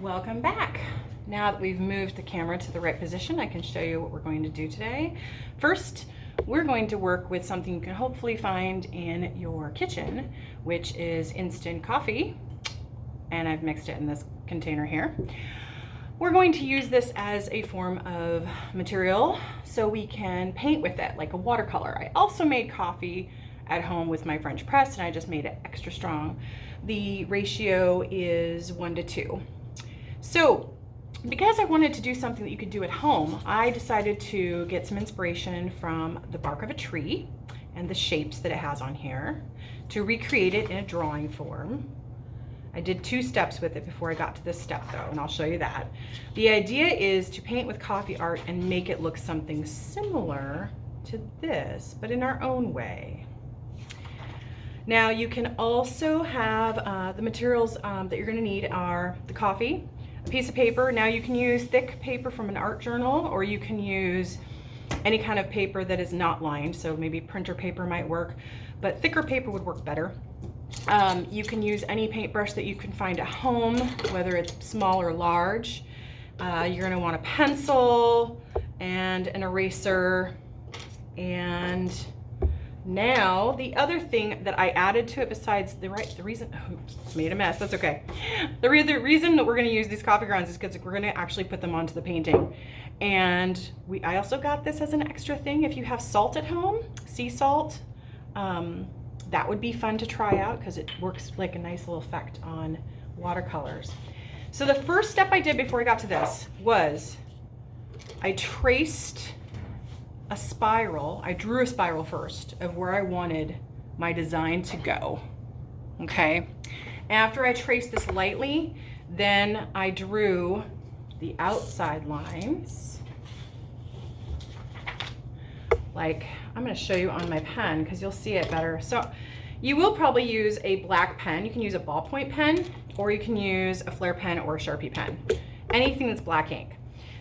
Welcome back. Now that we've moved the camera to the right position, I can show you what we're going to do today. First, we're going to work with something you can hopefully find in your kitchen, which is instant coffee. And I've mixed it in this container here. We're going to use this as a form of material so we can paint with it like a watercolor. I also made coffee at home with my French press, and I just made it extra strong. The ratio is 1:2. So because I wanted to do something that you could do at home, I decided to get some inspiration from the bark of a tree and the shapes that it has on here to recreate it in a drawing form. I did 2 steps with it before I got to this step though, and I'll show you that. The idea is to paint with coffee art and make it look something similar to this, but in our own way. Now you can also have the materials that you're going to need are the coffee, a piece of paper. Now you can use thick paper from an art journal, or you can use any kind of paper that is not lined, so maybe printer paper might work, but thicker paper would work better. You can use any paintbrush that you can find at home, whether it's small or large. You're going to want a pencil and an eraser. And now the other thing that I added to it, besides the reason, oops, made a mess, that's okay. The reason that we're going to use these coffee grounds is because we're going to actually put them onto the painting. And I also got this as an extra thing. If you have salt at home, sea salt, that would be fun to try out because it works like a nice little effect on watercolors. So the first step I did before I got to this was I traced a spiral. I drew a spiral first of where I wanted my design to go. Okay. After I traced this lightly, then I drew the outside lines. Like, I'm going to show you on my pen because you'll see it better. So you will probably use a black pen. You can use a ballpoint pen, or you can use a Flair pen or a Sharpie pen. Anything that's black ink.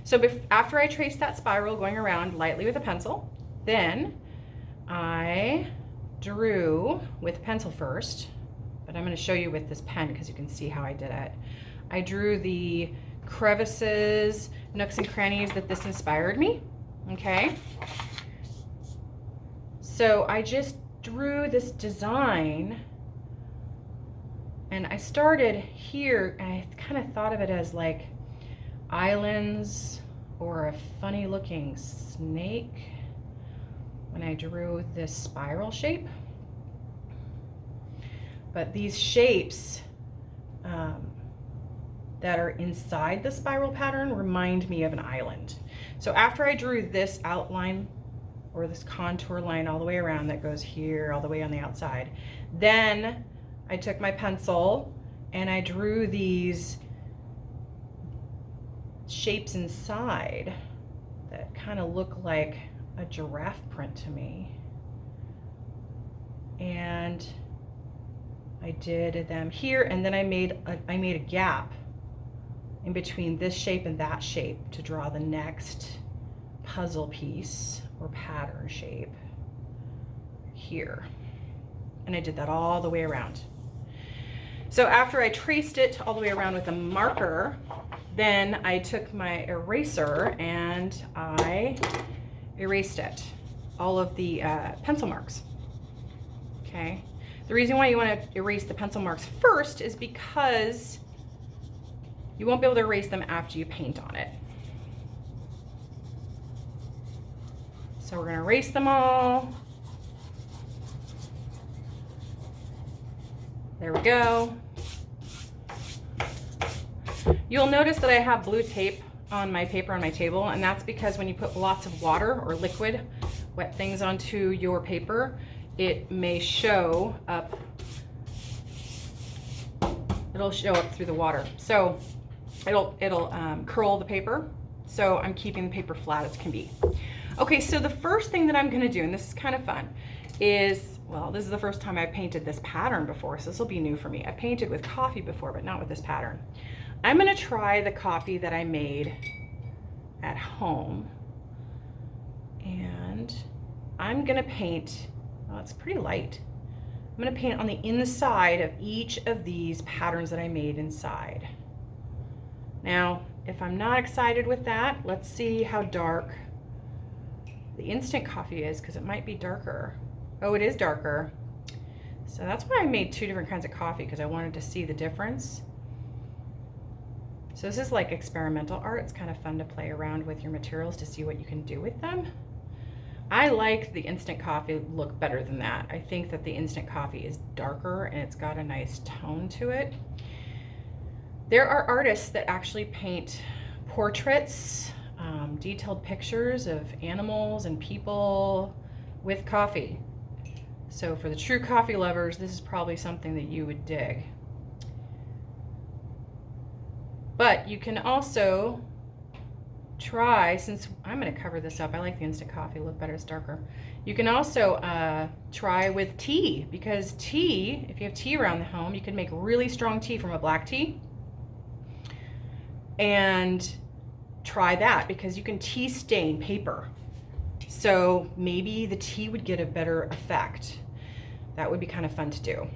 So after I traced that spiral going around lightly with a pencil, then I drew with pencil first, but I'm going to show you with this pen because you can see how I did it. I drew the crevices, nooks and crannies that this inspired me. Okay. So I just drew this design, and I started here, and I kind of thought of it as like islands or a funny looking snake when I drew this spiral shape. But these shapes that are inside the spiral pattern remind me of an island. So after I drew this outline or this contour line all the way around that goes here all the way on the outside, then I took my pencil and I drew these shapes inside that kind of look like a giraffe print to me. And I did them here, and then I made a gap in between this shape and that shape to draw the next puzzle piece or pattern shape here. And I did that all the way around. So after I traced it all the way around with a marker, then I took my eraser and I erased it, all of the pencil marks. Okay. The reason why you want to erase the pencil marks first is because you won't be able to erase them after you paint on it. So we're going to erase them all. There we go. You'll notice that I have blue tape on my paper on my table, and that's because when you put lots of water or liquid, wet things onto your paper, it may show up. It'll show up through the water. So it'll curl the paper. So I'm keeping the paper flat as can be. Okay, so the first thing that I'm going to do, and this is kind of fun, is, well, this is the first time I've painted this pattern before, so this will be new for me. I've painted with coffee before, but not with this pattern. I'm going to try the coffee that I made at home, and I'm going to paint, oh, it's pretty light. I'm going to paint on the inside of each of these patterns that I made inside. Now, if I'm not excited with that, let's see how dark the instant coffee is, because it might be darker. Oh, it is darker. So that's why I made 2 different kinds of coffee, because I wanted to see the difference. So this is like experimental art. It's kind of fun to play around with your materials to see what you can do with them. I like the instant coffee look better than that. I think that the instant coffee is darker and it's got a nice tone to it. There are artists that actually paint portraits, detailed pictures of animals and people with coffee. So for the true coffee lovers, this is probably something that you would dig. But you can also try, since I'm going to cover this up, I like the instant coffee look better, it's darker. You can also try with tea, because tea, if you have tea around the home, you can make really strong tea from a black tea. And try that, because you can tea stain paper. So maybe the tea would get a better effect. That would be kind of fun to do.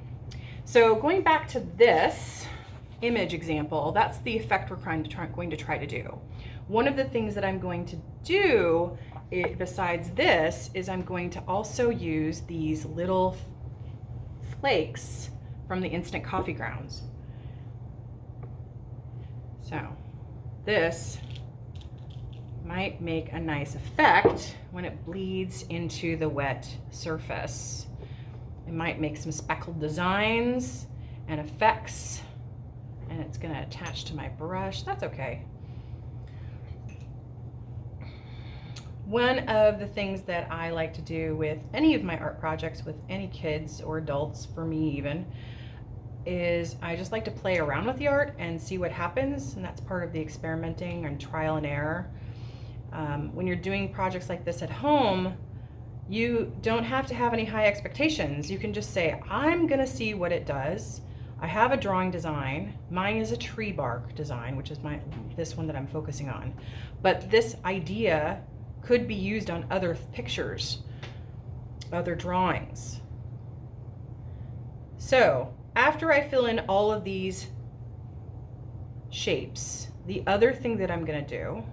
So going back to this image example, that's the effect we're going to try to do. One of the things that I'm going to do besides this is I'm going to also use these little flakes from the instant coffee grounds. So this might make a nice effect when it bleeds into the wet surface. It might make some speckled designs and effects, and it's going to attach to my brush. That's okay. One of the things that I like to do with any of my art projects, with any kids or adults, for me even, is I just like to play around with the art and see what happens, and that's part of the experimenting and trial and error. When you're doing projects like this at home, you don't have to have any high expectations. You can just say, I'm gonna see what it does. I have a drawing design. Mine is a tree bark design, which is this one that I'm focusing on. But this idea could be used on other pictures, other drawings. So after I fill in all of these shapes, the other thing that I'm gonna do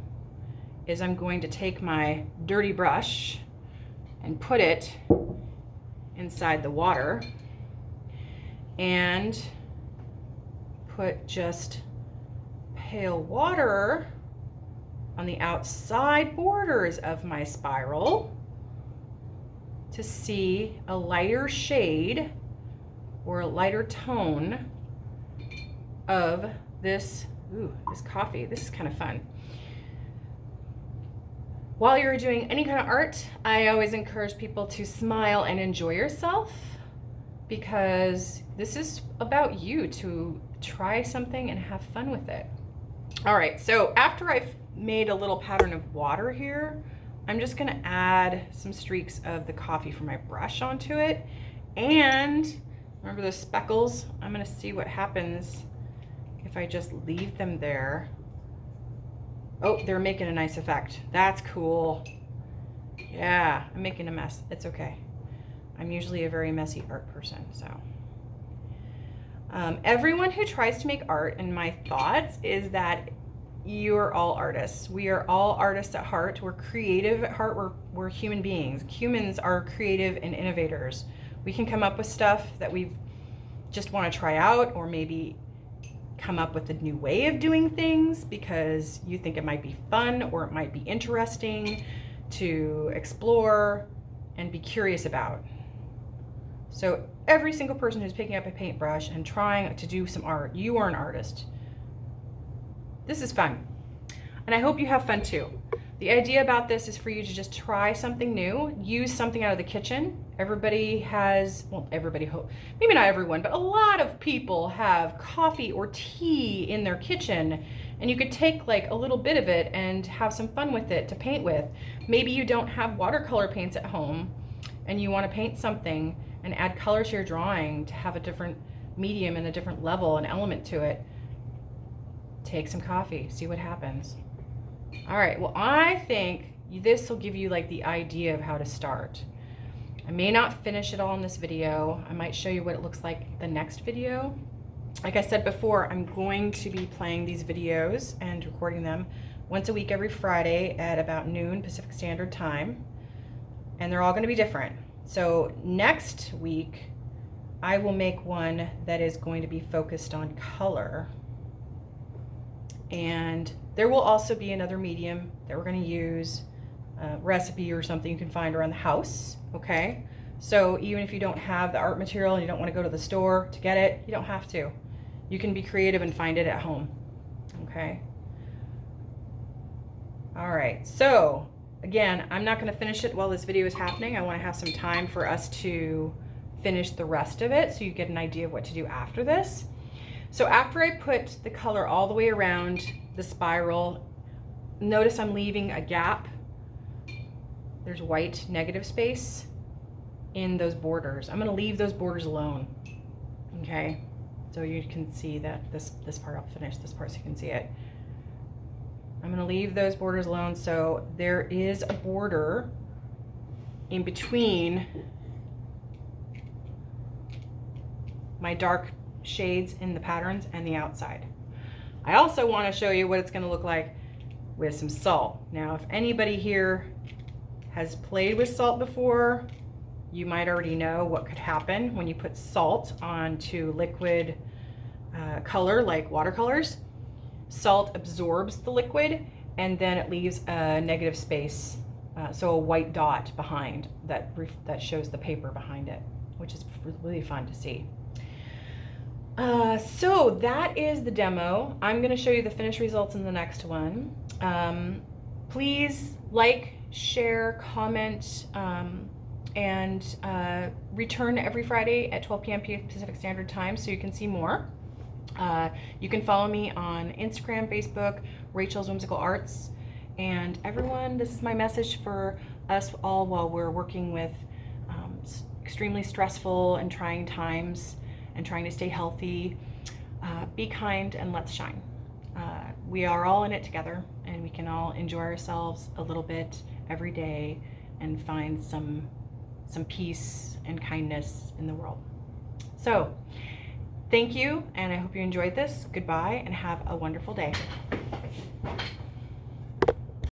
is I'm going to take my dirty brush and put it inside the water and put just pale water on the outside borders of my spiral to see a lighter shade or a lighter tone of this coffee. This is kind of fun. While you're doing any kind of art, I always encourage people to smile and enjoy yourself, because this is about you to try something and have fun with it. All right, so after I've made a little pattern of water here, I'm just gonna add some streaks of the coffee from my brush onto it. And remember those speckles? I'm gonna see what happens if I just leave them there. Oh, they're making a nice effect. That's cool. Yeah, I'm making a mess. It's okay. I'm usually a very messy art person, so. Everyone who tries to make art, and my thoughts is that you're all artists. We are all artists at heart. We're creative at heart. We're human beings. Humans are creative and innovators. We can come up with stuff that we just want to try out, or maybe come up with a new way of doing things because you think it might be fun or it might be interesting to explore and be curious about. So every single person who's picking up a paintbrush and trying to do some art, you are an artist. This is fun. And I hope you have fun too. The idea about this is for you to just try something new, use something out of the kitchen. Everybody has, well, maybe not everyone, but a lot of people have coffee or tea in their kitchen, and you could take like a little bit of it and have some fun with it to paint with. Maybe you don't have watercolor paints at home and you want to paint something and add color to your drawing to have a different medium and a different level and element to it. Take some coffee, see what happens. All right, well, I think this will give you like the idea of how to start. I may not finish it all in this video. I might show you what it looks like the next video. like I said before, I'm going to be playing these videos and recording them once a week every Friday at about noon Pacific Standard Time. And they're all going to be different. So next week, I will make one that is going to be focused on color. And there will also be another medium that we're going to use, a recipe or something you can find around the house, okay? So even if you don't have the art material and you don't want to go to the store to get it, you don't have to. You can be creative and find it at home, okay? All right, so again, I'm not going to finish it while this video is happening. I want to have some time for us to finish the rest of it so you get an idea of what to do after this. So after I put the color all the way around the spiral, notice I'm leaving a gap. There's white negative space in those borders. I'm going to leave those borders alone, okay? So you can see that this part, I'll finish this part so you can see it. I'm going to leave those borders alone, so there is a border in between my dark shades in the patterns and the outside. I also want to show you what it's going to look like with some salt. Now, if anybody here has played with salt before, you might already know what could happen when you put salt onto liquid color like watercolors. Salt absorbs the liquid and then it leaves a negative space, so a white dot behind that shows the paper behind it, which is really fun to see. So that is the demo. I'm going to show you the finished results in the next one. Please like, share, comment, and return every Friday at 12 p.m. Pacific Standard Time so you can see more. You can follow me on Instagram, Facebook, Rachel's Whimsical Arts. And everyone, this is my message for us all while we're working with extremely stressful and trying times and trying to stay healthy. Be kind and let's shine. We are all in it together, and we can all enjoy ourselves a little bit every day and find some peace and kindness in the world. So thank you, and I hope you enjoyed this. Goodbye, and have a wonderful day.